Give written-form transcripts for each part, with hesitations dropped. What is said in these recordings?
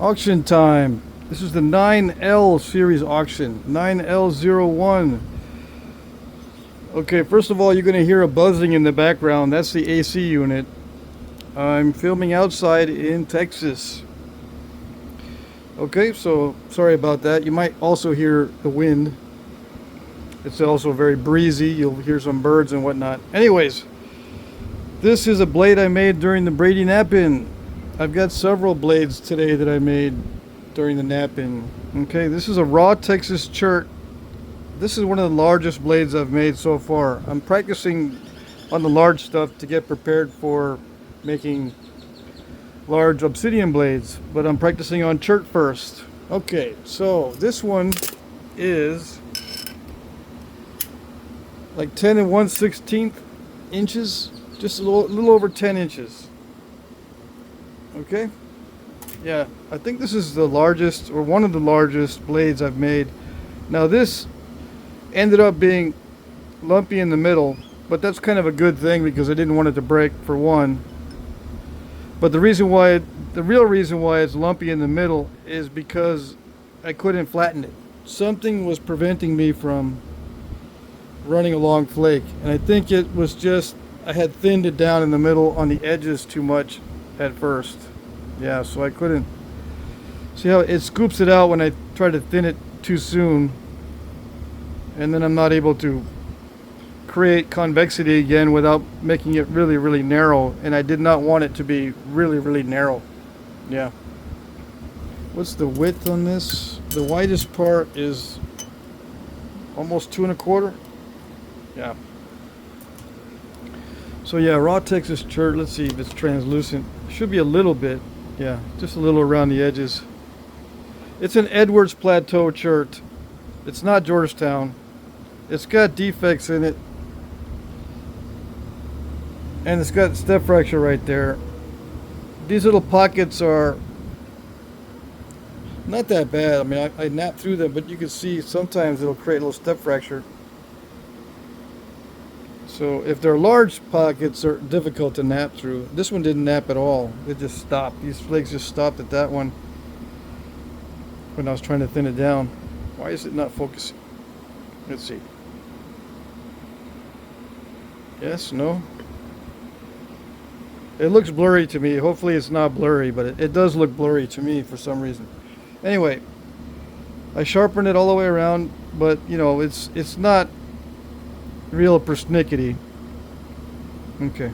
Auction time. This is the 9L series auction. 9L01. Okay, first of all, you're going to hear a buzzing in the background. That's the AC unit. I'm filming outside in Texas. Okay, so sorry about that. You might also hear the wind. It's also very breezy. You'll hear some birds and whatnot. Anyways, this is a blade I made during the braiding nap-in. I've got several blades today that I made during the nap-in. Okay, this is a raw Texas chert. This is one of the largest blades I've made so far. I'm practicing on the large stuff to get prepared for making large obsidian blades, but I'm practicing on chert first. Okay, so this one is like 10 1/16 inches, just a little over 10 inches. Okay, yeah, I think this is the largest or one of the largest blades I've made. Now this ended up being lumpy in the middle, but that's kind of a good thing because I didn't want it to break, for one. But the real reason why it's lumpy in the middle is because I couldn't flatten it. Something was preventing me from running a long flake, and I think it was just I had thinned it down in the middle on the edges too much at first. Yeah, so I couldn't. See how it scoops it out when I try to thin it too soon, and then I'm not able to create convexity again without making it really narrow, and I did not want it to be really narrow. Yeah. What's the width on this? The widest part is almost 2 1/4. Yeah. So yeah, raw Texas chert. Let's see if it's translucent. It should be a little bit. Yeah, just a little around the edges. It's an Edwards Plateau chert. It's not Georgetown. It's got defects in it, and it's got step fracture right there. These little pockets are not that bad. I mean, I napped through them, but you can see sometimes it'll create a little step fracture. So if they're large pockets, they're difficult to nap through. This one didn't nap at all. It just stopped. These flakes just stopped at that one when I was trying to thin it down. Why is it not focusing? Let's see. Yes, no. It looks blurry to me. Hopefully it's not blurry, but it does look blurry to me for some reason. Anyway, I sharpened it all the way around, but you know, it's not real persnickety. Okay,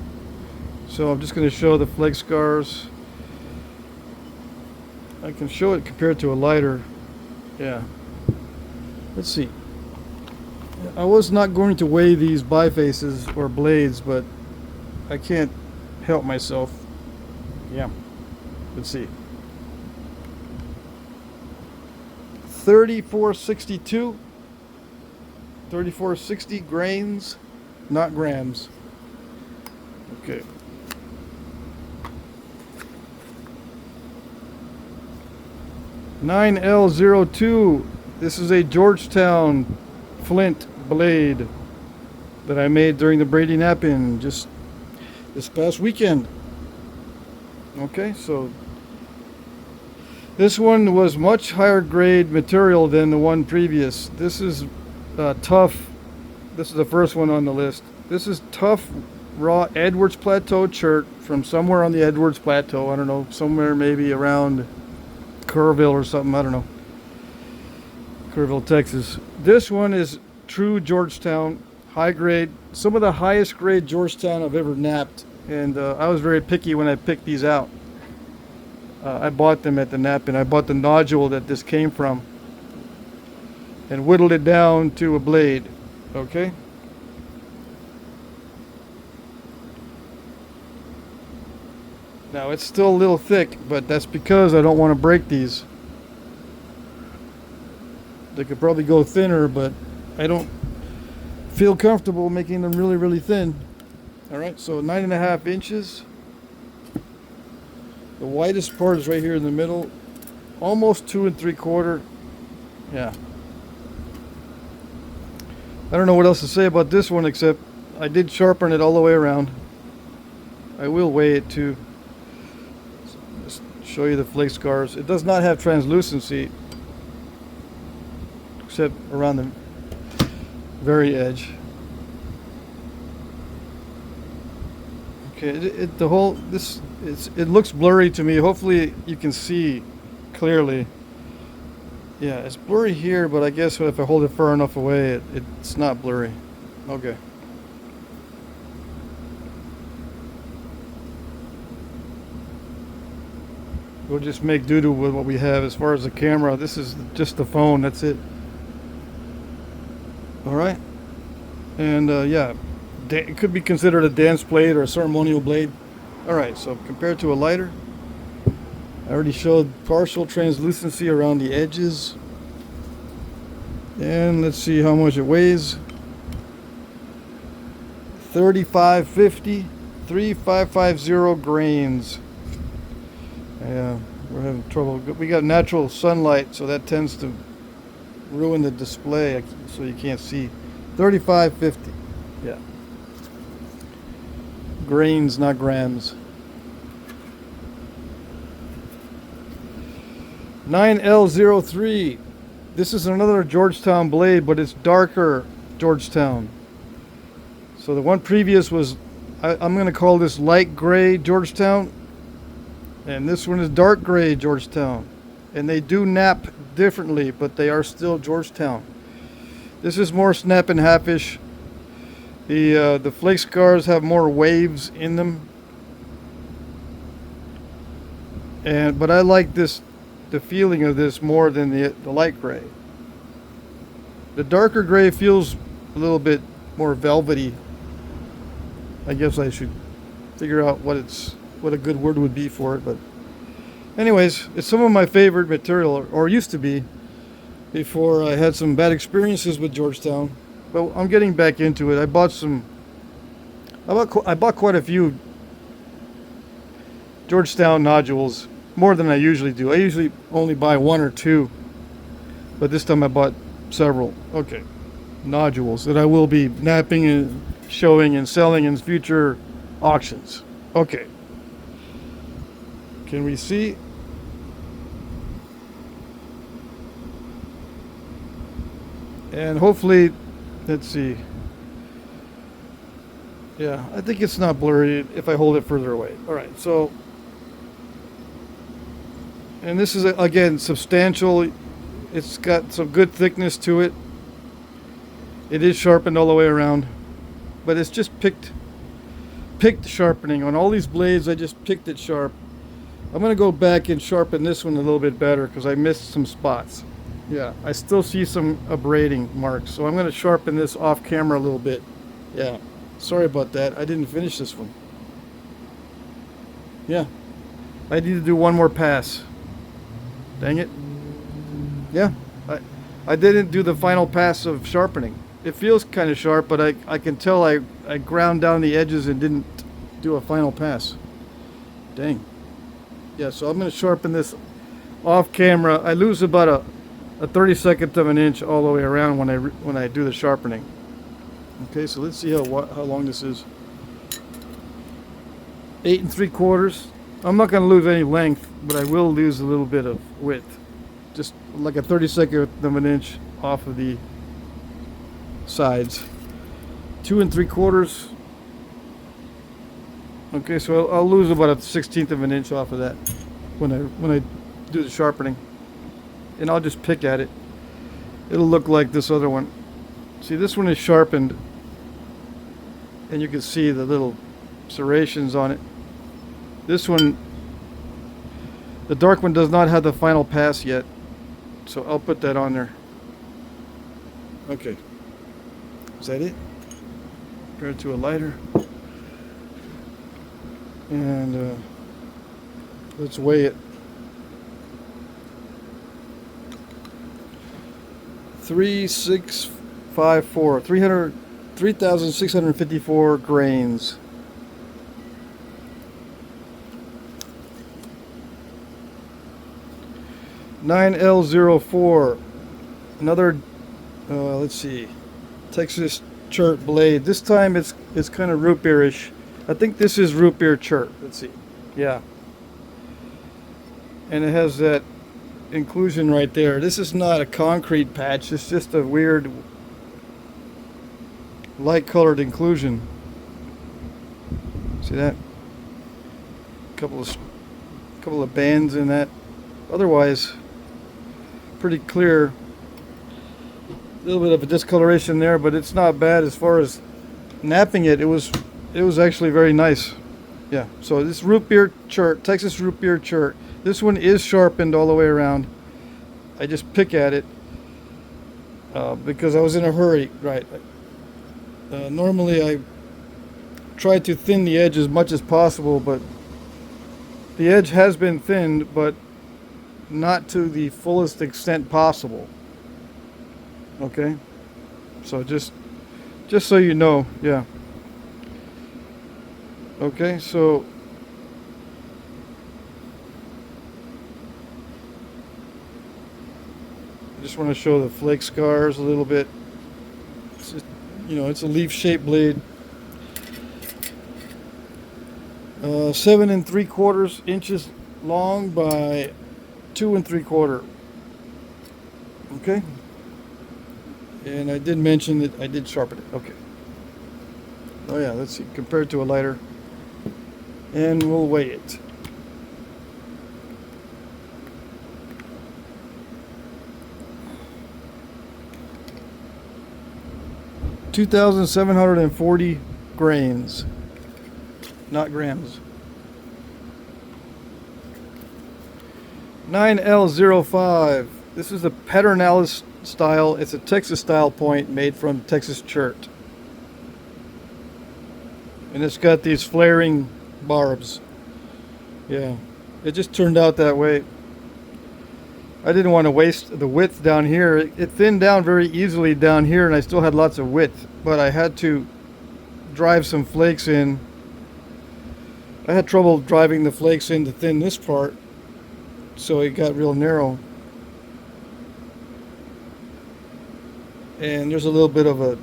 so I'm just going to show the flake scars. I can show it compared to a lighter. Yeah. Let's see. I was not going to weigh these bifaces or blades, but I can't help myself. Yeah. Let's see. 3462. 3460 grains, not grams. Okay. (9L02). This is a Georgetown flint blade that I made during the braiding nap-in just this past weekend. Okay, so this one was much higher grade material than the one previous. This is tough. This is the first one on the list. This is tough raw Edwards Plateau chert from somewhere on the Edwards Plateau. I don't know, somewhere maybe around Kerrville or something. I don't know. Kerrville, Texas. This one is true Georgetown, high grade. Some of the highest grade Georgetown I've ever napped, and I was very picky when I picked these out. I bought them at the nap-in. I bought the nodule that this came from and whittled it down to a blade. Okay, now it's still a little thick, but that's because I don't want to break these. They could probably go thinner, but I don't feel comfortable making them really thin. All right, so 9.5 inches. The widest part is right here in the middle, almost 2 3/4. Yeah. I don't know what else to say about this one, except I did sharpen it all the way around. I will weigh it too. Just show you the flake scars. It does not have translucency, except around the very edge. Okay, it looks blurry to me. Hopefully you can see clearly. Yeah, it's blurry here, but I guess if I hold it far enough away, it's not blurry. Okay. We'll just make do with what we have as far as the camera. This is just the phone, that's it. Alright. And yeah, it could be considered a dance blade or a ceremonial blade. Alright, so compared to a lighter, I already showed partial translucency around the edges. And let's see how much it weighs. 3550, 3550 grains. Yeah, we're having trouble. We got natural sunlight, so that tends to ruin the display, so you can't see. 3550. Yeah. Grains, not grams. 9L03. This is another Georgetown blade, but it's darker Georgetown. So the one previous was, I'm going to call this light gray Georgetown. And this one is dark gray Georgetown. And they do nap differently, but they are still Georgetown. This is more snap and half-ish. The flake scars have more waves in them. But I like the feeling of this more than the light gray. The darker gray feels a little bit more velvety. I guess I should figure out what a good word would be for it, but anyways, it's some of my favorite material, or used to be, before I had some bad experiences with Georgetown. But I'm getting back into it. I bought quite a few Georgetown nodules, more than I usually do. I usually only buy one or two, but this time I bought several. Okay, nodules that I will be napping and showing and selling in future auctions. Okay. Can we see? And hopefully, let's see. Yeah, I think it's not blurry if I hold it further away. All right, so, and this is again substantial. It's got some good thickness to it. It is sharpened all the way around, but it's just picked sharpening on all these blades. I just picked it sharp. I'm going to go back and sharpen this one a little bit better because I missed some spots. Yeah, I still see some abrading marks, so I'm going to sharpen this off camera a little bit. Yeah, sorry about that. I didn't finish this one. Yeah, I need to do one more pass. Dang it. Yeah, I didn't do the final pass of sharpening. It feels kind of sharp, but I can tell I ground down the edges and didn't do a final pass. Dang. Yeah, so I'm going to sharpen this off camera. I lose about a 32nd of an inch all the way around when I do the sharpening. Okay, so let's see how long this is. 8 3/4. I'm not going to lose any length, but I will lose a little bit of width. Just like a 32nd of an inch off of the sides. 2 3/4. Okay, so I'll lose about a 1/16 of an inch off of that when I do the sharpening. And I'll just pick at it. It'll look like this other one. See, this one is sharpened, and you can see the little serrations on it. This one, the dark one, does not have the final pass yet, so I'll put that on there. Okay, is that it? Compared to a lighter. And let's weigh it. 3,654 grains. (9L04). Another, let's see, Texas chert blade. This time it's kind of root beerish. I think this is root beer chert. Let's see. Yeah. and it has that inclusion right there. This is not a concrete patch, it's just a weird light colored inclusion. See that? Couple of bands in that. Otherwise, pretty clear. A little bit of a discoloration there, but it's not bad as far as napping it. It was actually very nice. Yeah. So this root beer chert, Texas root beer chert. This one is sharpened all the way around. I just pick at it because I was in a hurry. Right. Normally I try to thin the edge as much as possible, but the edge has been thinned, but not to the fullest extent possible. Okay, so just so you know, yeah. Okay, so I just want to show the flake scars a little bit. It's just, it's a leaf-shaped blade. 7 3/4 inches long by 2 3/4. Okay. And I did mention that I did sharpen it. Okay. Oh yeah, let's see. Compared to a lighter. And we'll weigh it. $2,740 grains. Not grams. 9L05. This is the Patternalis style. It's a Texas style point made from Texas chert. And it's got these flaring barbs. Yeah. It just turned out that way. I didn't want to waste the width down here. It thinned down very easily down here and I still had lots of width. But I had to drive some flakes in. I had trouble driving the flakes in to thin this part, so it got real narrow. And there's a little bit of a,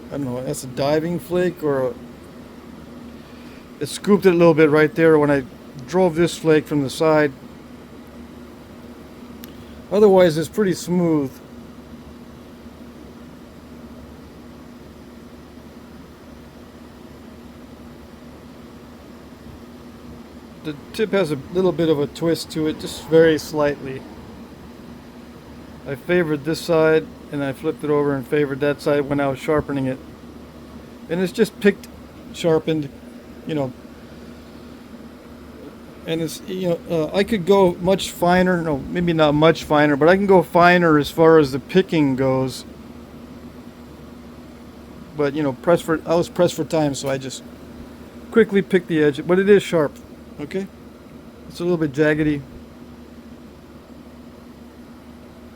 I don't know, that's a diving flake or it scooped it a little bit right there when I drove this flake from the side. Otherwise, it's pretty smooth. The tip has a little bit of a twist to it, just very slightly. I favored this side and I flipped it over and favored that side when I was sharpening it. And it's just picked, sharpened, and it's, I could go much finer, no, maybe not much finer, but I can go finer as far as the picking goes. But, I was pressed for time, so I just quickly picked the edge, but it is sharp. Okay, it's a little bit jaggedy.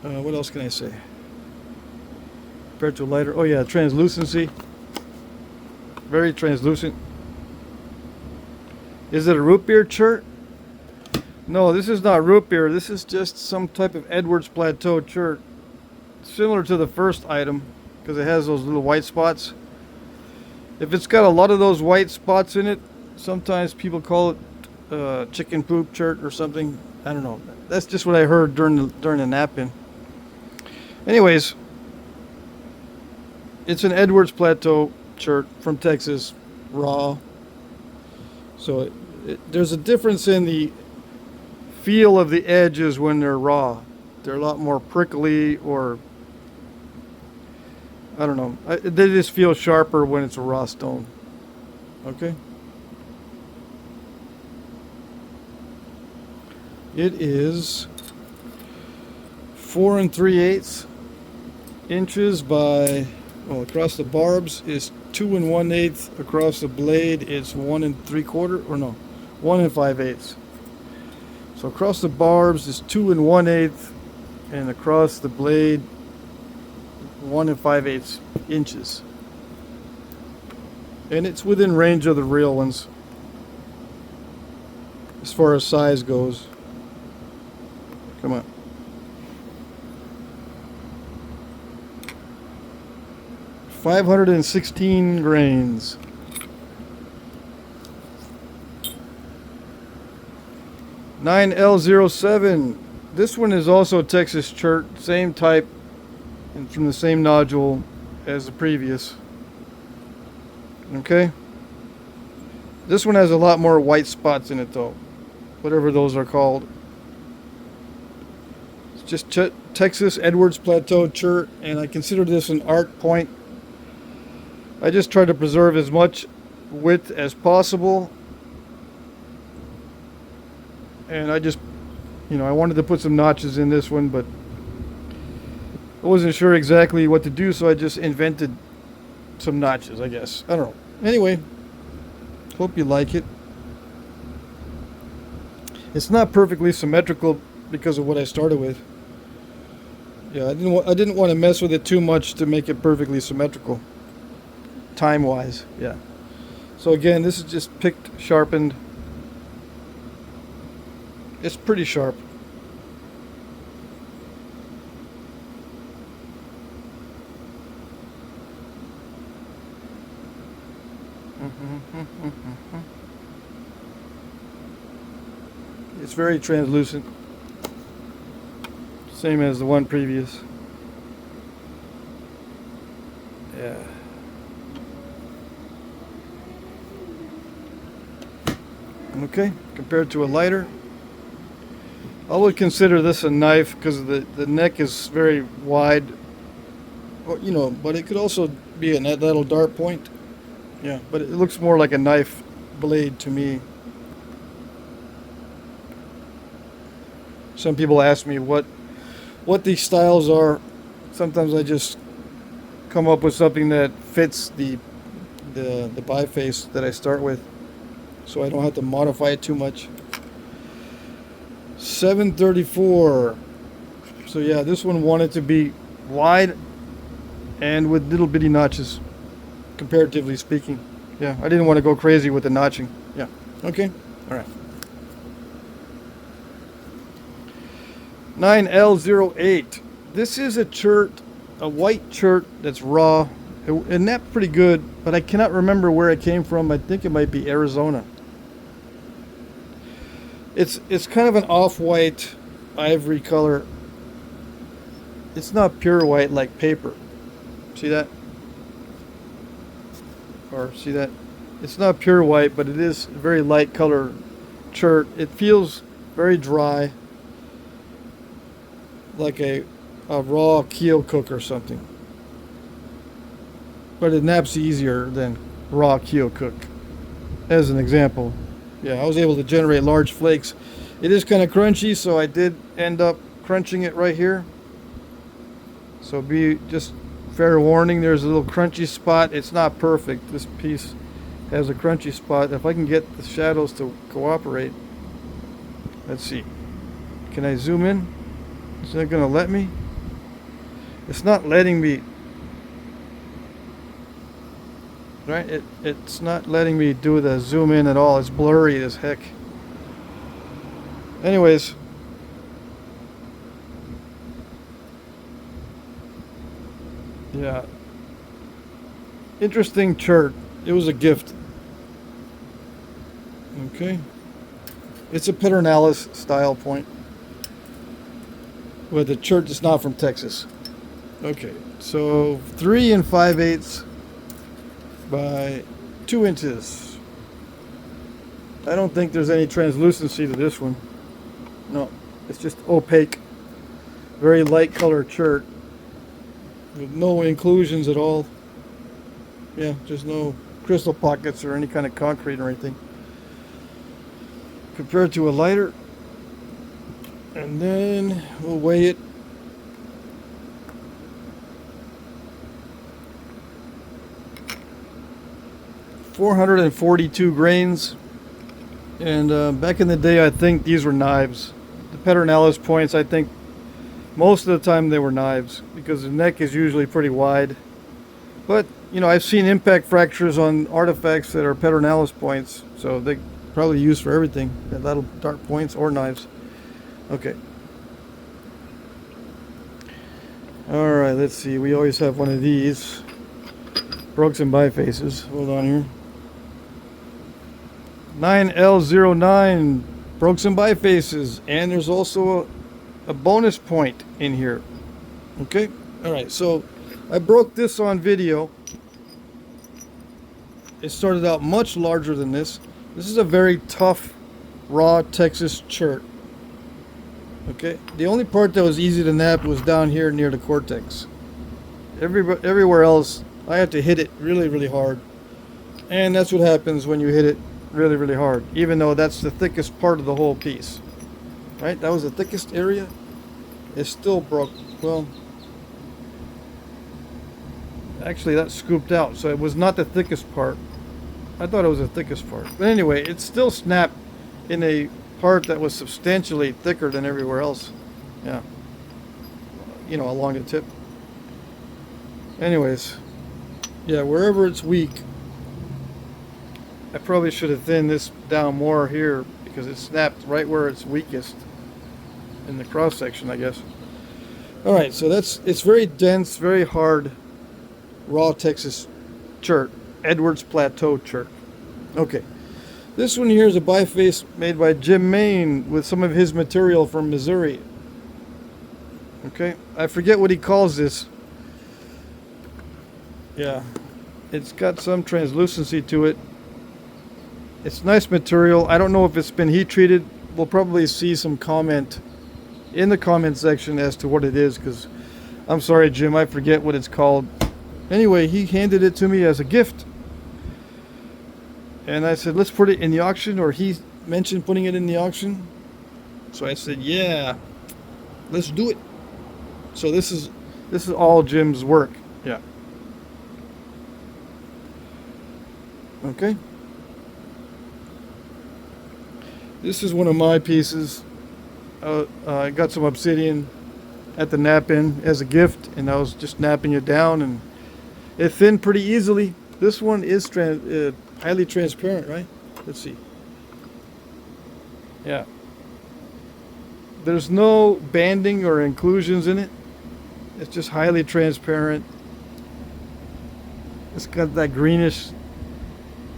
What else can I say? Compared to a lighter, oh yeah, translucency. Very translucent. Is it a root beer chert? No, this is not root beer. This is just some type of Edwards Plateau chert, similar to the first item, because it has those little white spots. If it's got a lot of those white spots in it, sometimes people call it chicken poop chert or something. I don't know. That's just what I heard during the nap-in. Anyways, it's an Edwards Plateau chert from Texas, raw. So there's a difference in the feel of the edges when they're raw. They're a lot more prickly, or I don't know. They just feel sharper when it's a raw stone. Okay. It is 4 3/8 inches by, well, across the barbs is 2 1/8. Across the blade it's 1 3/4, or no, 1 5/8. So across the barbs is 2 1/8, and across the blade 1 5/8 inches. And it's within range of the real ones as far as size goes. Come on. $516 grains. 9L07. This one is also Texas chert, same type and from the same nodule as the previous. Okay. This one has a lot more white spots in it though, whatever those are called. It's just Texas Edwards Plateau chert, and I consider this an arc point. I just try to preserve as much width as possible, and I just, I wanted to put some notches in this one, but I wasn't sure exactly what to do, so I just invented some notches, I guess. I don't know. Anyway, hope you like it. It's not perfectly symmetrical because of what I started with. Yeah, I didn't want to mess with it too much to make it perfectly symmetrical, time-wise. Yeah. So again, this is just picked, sharpened. It's pretty sharp. It's very translucent, same as the one previous. Yeah. Okay, compared to a lighter, I would consider this a knife because the neck is very wide, but it could also be a little dart point. Yeah, but it looks more like a knife blade to me. Some people ask me what these styles are. Sometimes I just come up with something that fits the biface that I start with, so I don't have to modify it too much. 734. So yeah, this one wanted to be wide and with little bitty notches, comparatively speaking. Yeah, I didn't want to go crazy with the notching. Yeah. Okay. All right. 9L08. This is a chert, a white chert that's raw. It napped pretty good, but I cannot remember where it came from. I think it might be Arizona. It's kind of an off-white ivory color. It's not pure white like paper. See that? Or see that? It's not pure white, but it is very light color chert. It feels very dry, like a raw keel cook or something. But it naps easier than raw keel cook. As an example. Yeah, I was able to generate large flakes. It is kind of crunchy, so I did end up crunching it right here. So be just fair warning, there's a little crunchy spot. It's not perfect. This piece has a crunchy spot. If I can get the shadows to cooperate. Let's see. Can I zoom in? Is it going to let me? It's not letting me. Right? It's not letting me do the zoom in at all. It's blurry as heck. Anyways. Yeah. Interesting chert. It was a gift. Okay. It's a Patternalis style point. But the chert is not from Texas. Okay. So 3 5/8 by 2 inches. I don't think there's any translucency to this one. No, it's just opaque, very light color chert with no inclusions at all. Yeah, just no crystal pockets or any kind of concrete or anything. Compared to a lighter, and then we'll weigh it. .442 grains, and back in the day I think these were knives. The Patternalis points, I think most of the time they were knives because the neck is usually pretty wide, but I've seen impact fractures on artifacts that are Patternalis points, so they probably used for everything, little dart points or knives. Okay, alright, let's see, we always have one of these. Broke some bifaces. Hold on here. 9L09 Broke some bifaces, and there's also a bonus point in here. Okay, all right, so I broke this on video. It started out much larger than this. This is a very tough raw Texas chert. Okay, the only part that was easy to nap was down here near the cortex. Everywhere else I had to hit it really, really hard, and that's what happens when you hit it really, really hard, even though that's the thickest part of the whole piece. Right, that was the thickest area. It still broke. Well, actually that scooped out, so it was not the thickest part. I thought it was the thickest part, but anyway, it still snapped in a part that was substantially thicker than everywhere else. Yeah, you know, along the tip. Anyways, yeah, wherever it's weak, I probably should have thinned this down more here because it snapped right where it's weakest in the cross section, I guess. All right, so it's very dense, very hard, raw Texas chert, Edwards Plateau chert. Okay, this one here is a biface made by Jim Main with some of his material from Missouri. Okay, I forget what he calls this. Yeah, it's got some translucency to it. It's nice material. I don't know if it's been heat treated. We'll probably see some comment in the comment section as to what it is, because I'm sorry, Jim, I forget what it's called. Anyway, he handed it to me as a gift, and I said, let's put it in the auction, or he mentioned putting it in the auction. So I said, yeah, let's do it. So this is all Jim's work. Yeah. Okay. This is one of my pieces. I got some obsidian at the nap-in as a gift, and I was just napping it down, and it thinned pretty easily. This one is highly transparent, right? Let's see. Yeah. There's no banding or inclusions in it. It's just highly transparent. It's got that greenish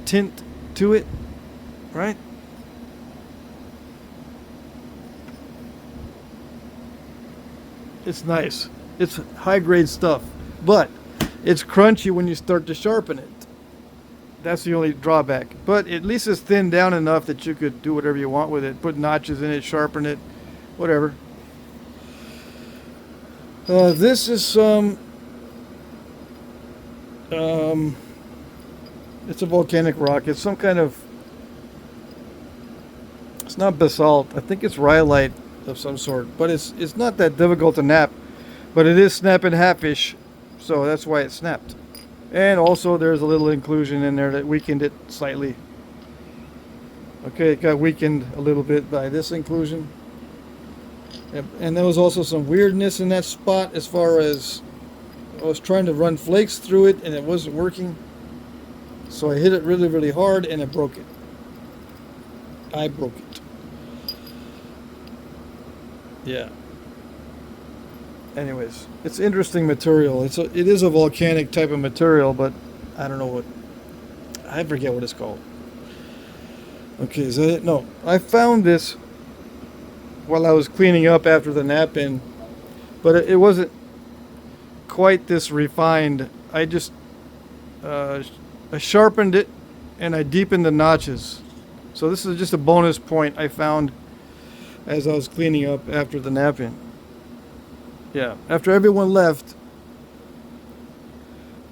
tint to it, right? It's nice. It's high-grade stuff, but it's crunchy when you start to sharpen it. That's the only drawback. But at least it's thinned down enough that you could do whatever you want with it. Put notches in it, sharpen it, whatever. This is some... it's a volcanic rock. It's some kind of... It's not basalt. I think it's rhyolite of some sort, but it's not that difficult to nap, but it is snapping half-ish, so that's why it snapped. And also there's a little inclusion in there that weakened it slightly. Okay, it got weakened a little bit by this inclusion. And there was also some weirdness in that spot as far as I was trying to run flakes through it and it wasn't working, so I hit it really, really hard and it broke it. I broke it. Yeah. Anyways, it's interesting material. It is a volcanic type of material, but I don't know what. I forget what it's called. Okay, is that it? No, I found this while I was cleaning up after the nap-in, but it wasn't quite this refined. I just I sharpened it and I deepened the notches. So this is just a bonus point I found as I was cleaning up after the nap-in. Yeah, after everyone left,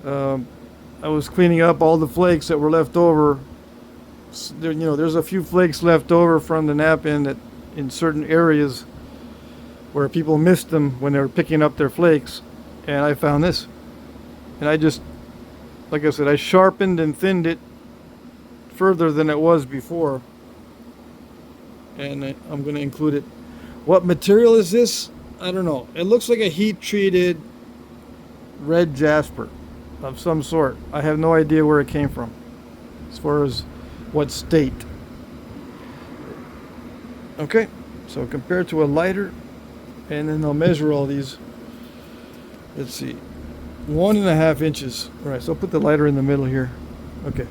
I was cleaning up all the flakes that were left over. There, you know, there's a few flakes left over from the nap-in that in certain areas where people missed them when they were picking up their flakes, and I found this. And I just, like I said, I sharpened and thinned it further than it was before. And I'm going to include it. What material is this? I don't know. It looks like a heat-treated red jasper of some sort. I have no idea where it came from as far as what state. Okay, so compared to a lighter, and then I'll measure all these. Let's see, 1.5 inches. All right, so I'll put the lighter in the middle here. Okay,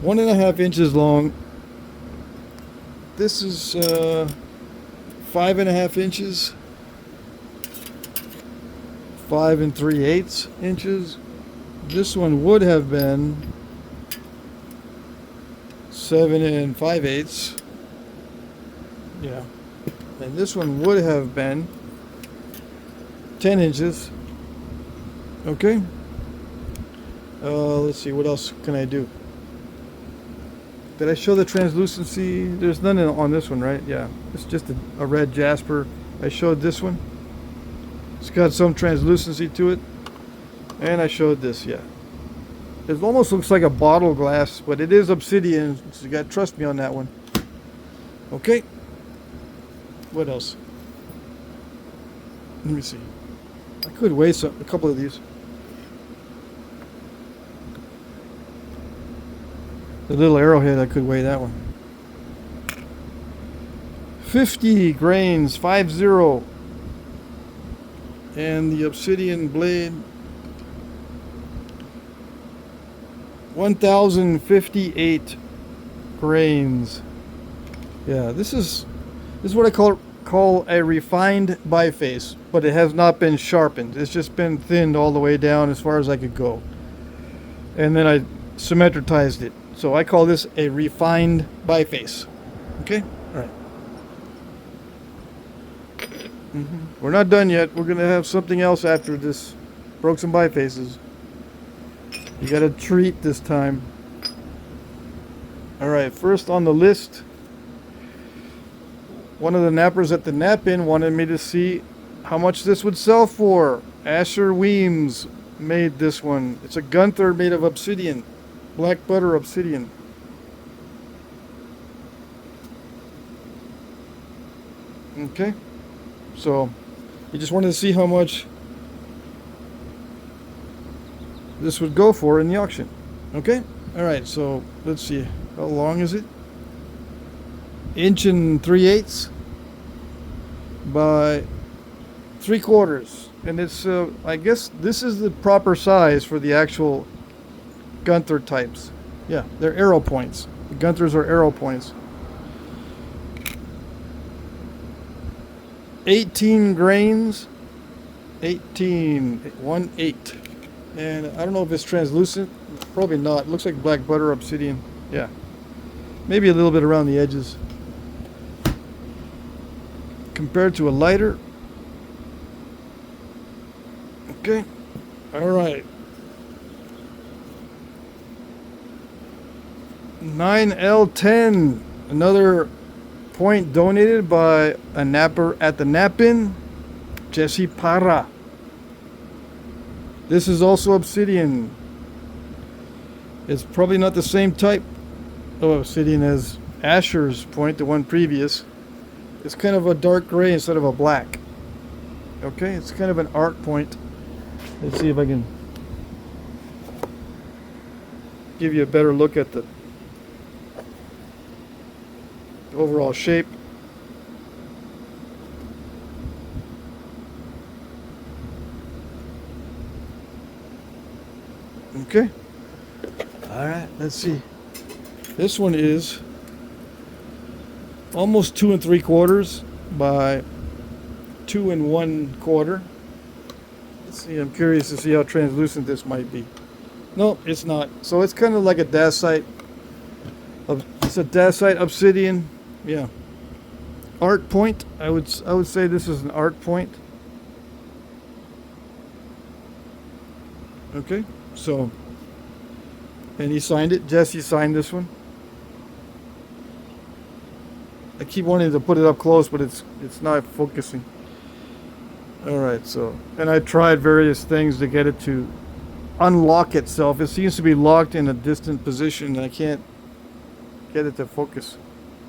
1.5 inches long. this is 5.5 inches, 5 3/8 inches. This one would have been 7 5/8. Yeah. And this one would have been 10 inches. Okay. Let's see, what else can I do? Did I show the translucency? There's none on this one, right? Yeah. It's just a red jasper. I showed this one. It's got some translucency to it. And I showed this, yeah. It almost looks like a bottle glass, but it is obsidian, so you gotta trust me on that one. Okay. What else? Let me see. I could weigh a couple of these. The little arrowhead, I could weigh that one. 50 grains, 50. And the obsidian blade, 1058 grains. Yeah, this is what I call a refined biface, but it has not been sharpened. It's just been thinned all the way down as far as I could go. And then I symmetrized it. So I call this a refined biface. Okay? All right. We're not done yet. We're going to have something else after this. Broke some bifaces. You got a treat this time. All right, first on the list, one of the nappers at the nap-in wanted me to see how much this would sell for. Asher Weems made this one. It's a Gunther made of obsidian. Black butter obsidian. Okay. So, you just wanted to see how much this would go for in the auction. Okay? Alright, so let's see. How long is it? 1 3/8 by 3/4. And it's, I guess this is the proper size for the actual Gunther types. Yeah, they're arrow points. The Gunthers are arrow points. 18 grains. 18. 1/8. And I don't know if it's translucent. Probably not. It looks like black butter obsidian. Yeah. Maybe a little bit around the edges. Compared to a lighter. Okay. Alright. 9L10. Another point donated by a napper at the nap-in, Jesse Parra. This is also obsidian. It's probably not the same type of obsidian as Asher's point, the one previous. It's kind of a dark gray instead of a black. Okay, it's kind of an art point. Let's see if I can give you a better look at the overall shape. Okay. All right, let's see. This one is almost 2 3/4 by 2 1/4. Let's see, I'm curious to see how translucent this might be. No, it's not. So it's kind of like a dacite. It's a dacite obsidian. Yeah. Art point. I would say this is an art point. Okay. So, and he signed it. Jesse signed this one. I keep wanting to put it up close, but it's not focusing. All right. So, and I tried various things to get it to unlock itself. It seems to be locked in a distant position. I can't get it to focus.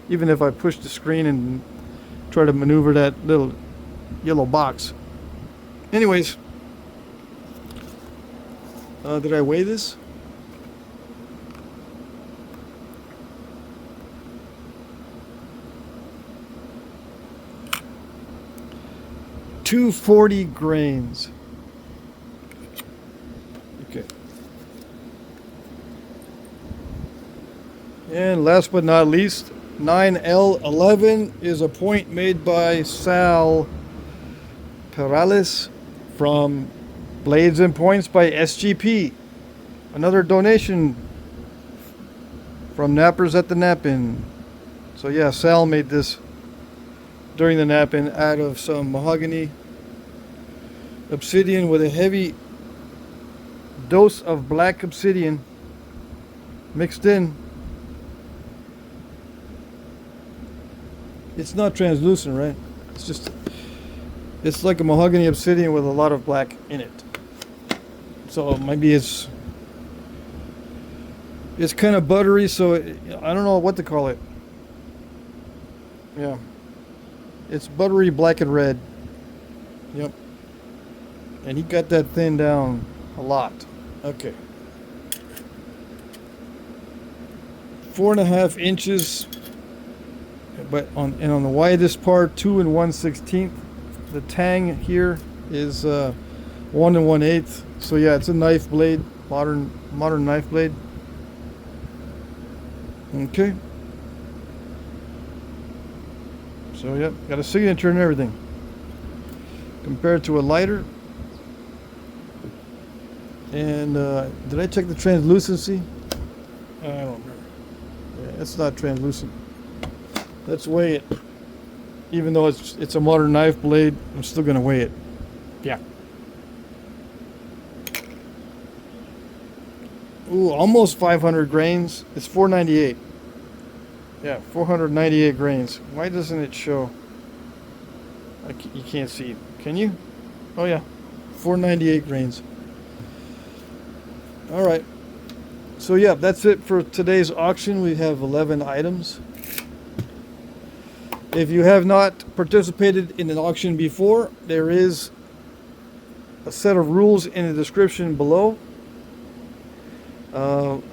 Even if I push the screen and try to maneuver that little yellow box. Anyways, did I weigh this? $240 grains. Okay. And last but not least, 9L11 is a point made by Sal Patternalis from Blades and Points by SGP. Another donation from Nappers at the Nap-In. So yeah, Sal made this during the Nap-In out of some mahogany obsidian with a heavy dose of black obsidian mixed in. It's not translucent, right? It's like a mahogany obsidian with a lot of black in it. So maybe it's kind of buttery, so I don't know what to call it. Yeah. It's buttery black and red. Yep. And he got that thin down a lot. Okay. 4.5 inches, but on the widest part, 2 1/16. The tang here is 1 1/8. So yeah, it's a knife blade, modern knife blade. Okay. So yeah, got a signature and everything. Compared to a lighter. And did I check the translucency? I don't remember. Yeah, it's not translucent. Let's weigh it. Even though it's a modern knife blade, I'm still gonna weigh it. Yeah. Ooh, almost 500 grains. It's 498. Yeah, 498 grains. Why doesn't it show? You can't see it. Can you? Oh yeah, 498 grains. All right. So yeah, that's it for today's auction. We have 11 items. If you have not participated in an auction before, there is a set of rules in the description below.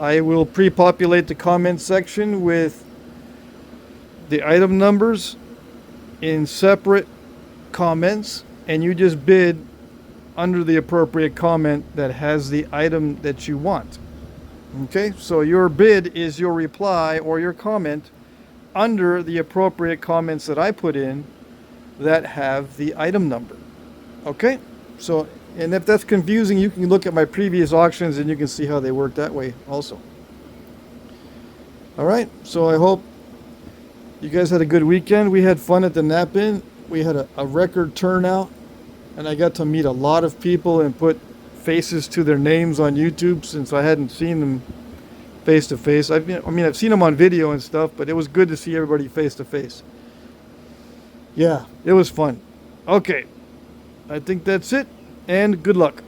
I will pre-populate the comment section with the item numbers in separate comments, and you just bid under the appropriate comment that has the item that you want. Okay, so your bid is your reply or your comment under the appropriate comments that I put in that have the item number. Okay, so, and if that's confusing, you can look at my previous auctions and you can see how they work that way also. All right, so I hope you guys had a good weekend. We had fun at the Nap-In. We had a record turnout, and I got to meet a lot of people and put faces to their names on YouTube since I hadn't seen them face to face. I've seen them on video and stuff, but it was good to see everybody face to face. Yeah, it was fun. Okay, I think that's it, and good luck.